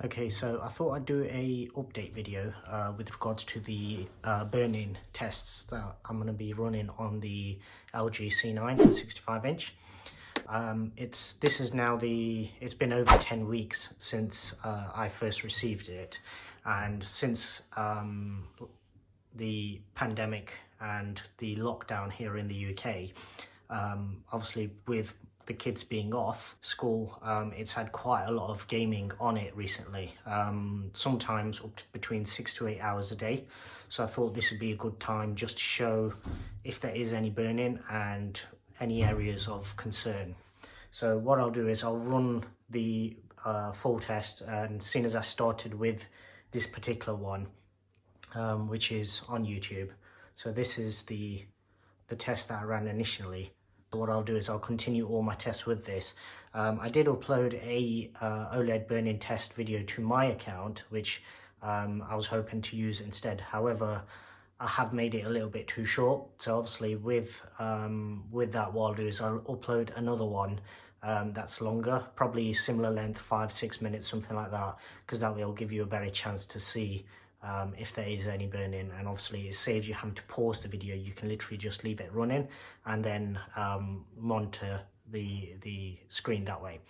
Okay, so I thought I'd do a update video with regards to the burn-in tests that I'm going to be running on the LG C9 65-inch. It's been over 10 weeks since I first received it, and since the pandemic and the lockdown here in the UK, obviously with the kids being off school, it's had quite a lot of gaming on it recently, sometimes up to between 6 to 8 hours a day. So I thought this would be a good time just to show if there is any burn-in and any areas of concern. So what I'll do is I'll run the full test, and as soon as I started with this particular one, which is on YouTube. So this is the test that I ran initially. So what I'll do is I'll continue all my tests with this. I did upload a OLED burn-in test video to my account, which I was hoping to use instead. However, I have made it a little bit too short. So obviously with that, what I'll do is I'll upload another one that's longer, probably similar length, 5-6 minutes, something like that, because that will give you a better chance to see if there is any burn-in. And obviously it saves you having to pause the video. You can literally just leave it running and then monitor the screen that way.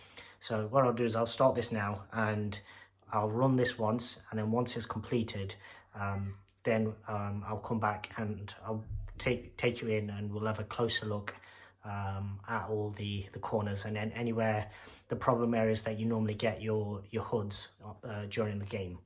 So what I'll do is I'll start this now, and I'll run this once, and then once it's completed, then I'll come back and I'll take you in, and we'll have a closer look at all the corners, and then anywhere the problem areas that you normally get your HUDs during the game.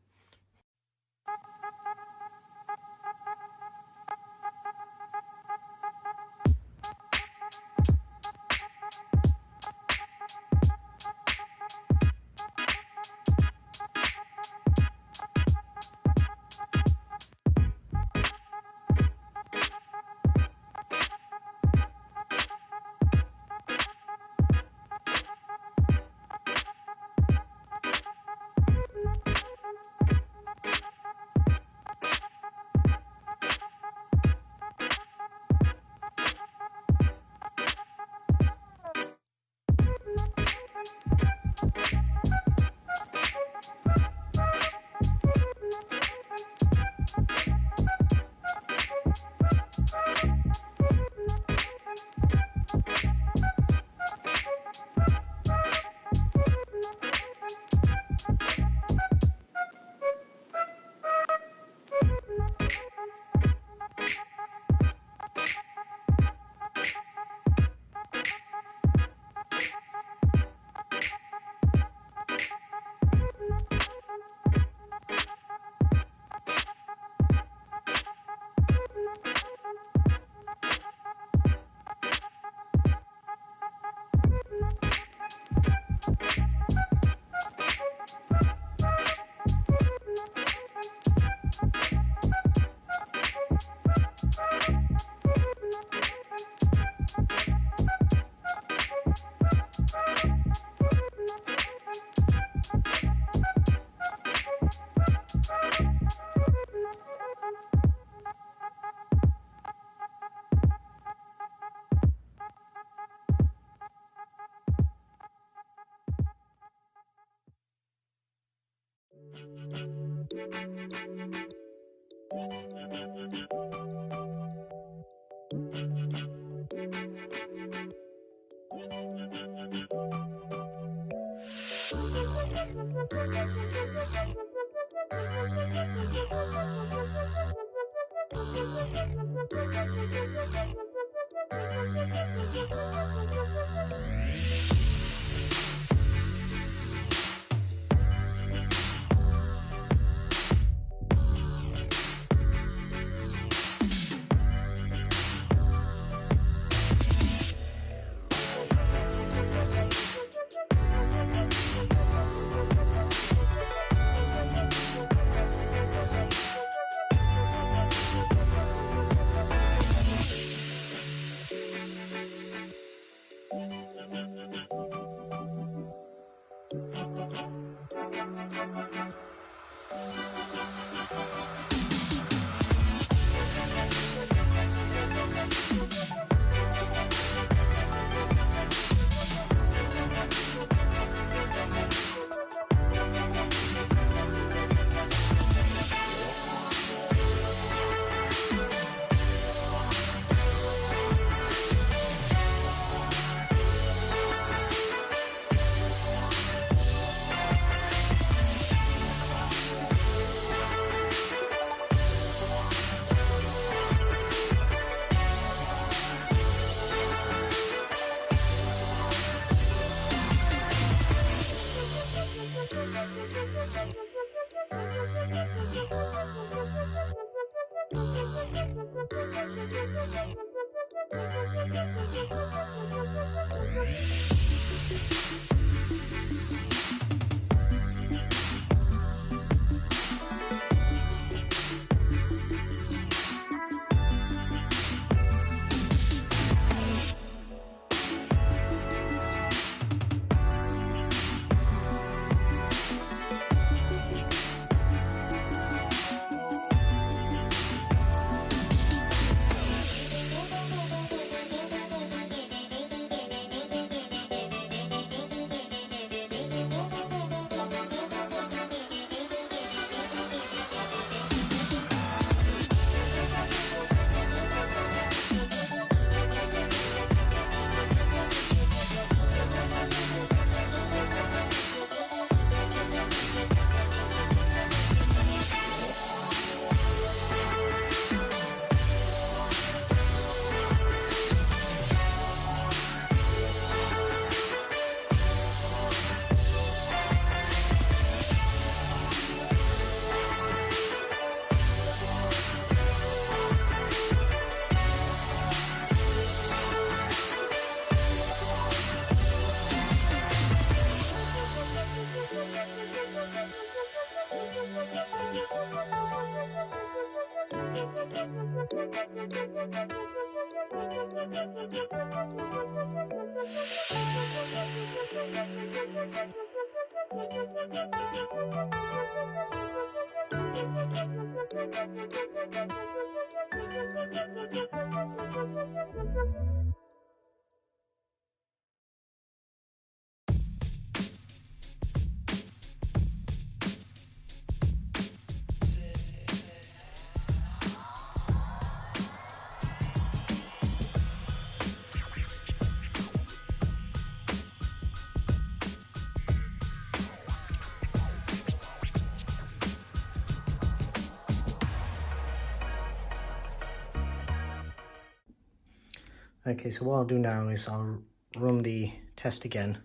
Okay, so what I'll do now is I'll run the test again,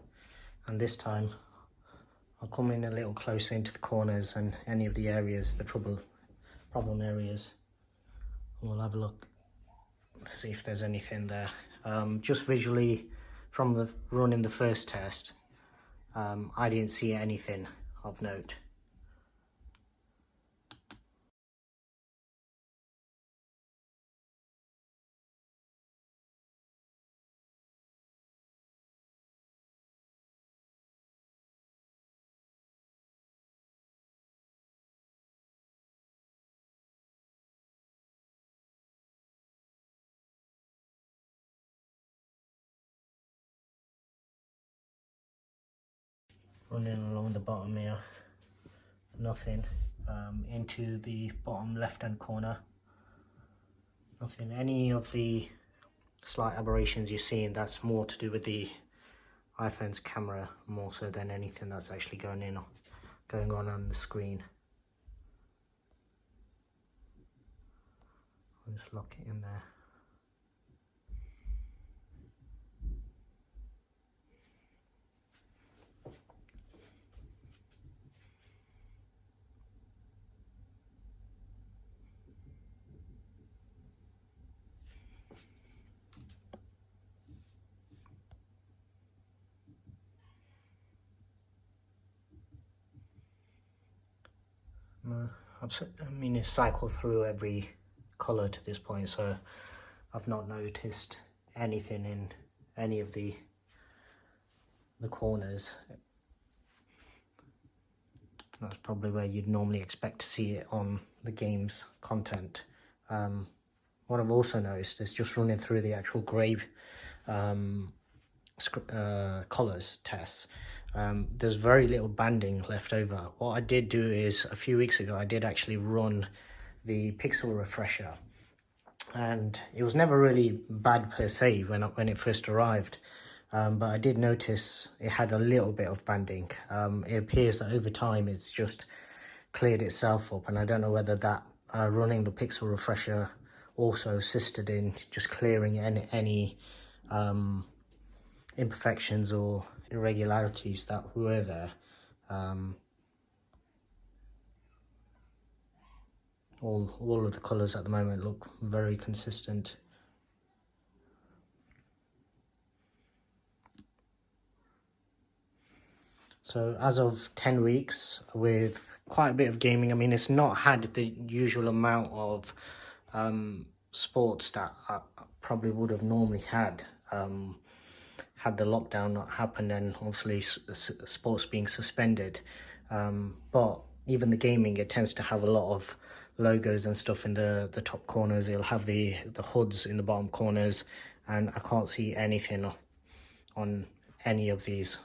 and this time I'll come in a little closer into the corners and any of the areas, the problem areas, and we'll have a look and see if there's anything there. Just visually from the running the first test, I didn't see anything of note. Running along the bottom here, nothing. Into the bottom left hand corner, nothing. Any of the slight aberrations you're seeing, that's more to do with the iPhone's camera more so than anything that's actually going on the screen. I'll just lock it in there. It's cycled through every colour to this point, so I've not noticed anything in any of the corners. That's probably where you'd normally expect to see it on the game's content. What I've also noticed is just running through the actual grey colours tests. There's very little banding left over. What I did do is a few weeks ago I did actually run the pixel refresher, and it was never really bad per se when it first arrived, but I did notice it had a little bit of banding. It appears that over time it's just cleared itself up, and I don't know whether that running the pixel refresher also assisted in just clearing any imperfections or irregularities that were there. All of the colours at the moment look very consistent. So as of 10 weeks with quite a bit of gaming. I mean, it's not had the usual amount of sports that I probably would have normally had had the lockdown not happened and obviously sports being suspended. But even the gaming, it tends to have a lot of logos and stuff in the top corners. It'll have the HUDs in the bottom corners, and I can't see anything on any of these.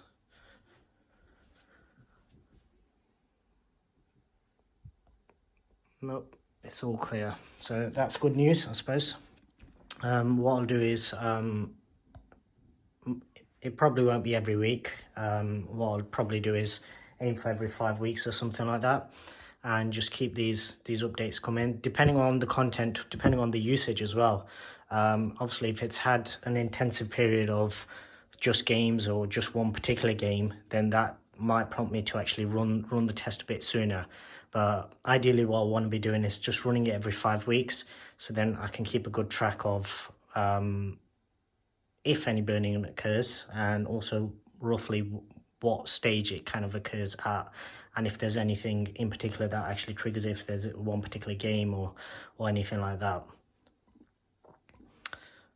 Nope, it's all clear. So that's good news, I suppose. What I'll do is, it probably won't be every week. What I'll probably do is aim for every 5 weeks or something like that, and just keep these updates coming, depending on the content, depending on the usage as well. Obviously, if it's had an intensive period of just games or just one particular game, then that might prompt me to actually run the test a bit sooner. But ideally, what I want to be doing is just running it every 5 weeks, so then I can keep a good track of if any burning occurs, and also roughly what stage it kind of occurs at, and if there's anything in particular that actually triggers it, if there's one particular game or anything like that.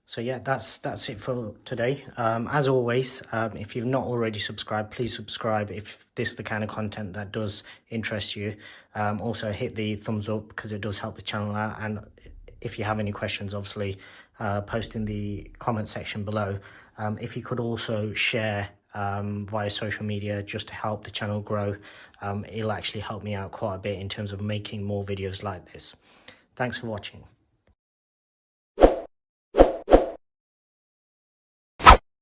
So yeah, that's it for today. As always, if you've not already subscribed, please subscribe if this is the kind of content that does interest you. Also hit the thumbs up because it does help the channel out, and if you have any questions, obviously post in the comment section below. If you could also share via social media just to help the channel grow, it'll actually help me out quite a bit in terms of making more videos like this. Thanks for watching.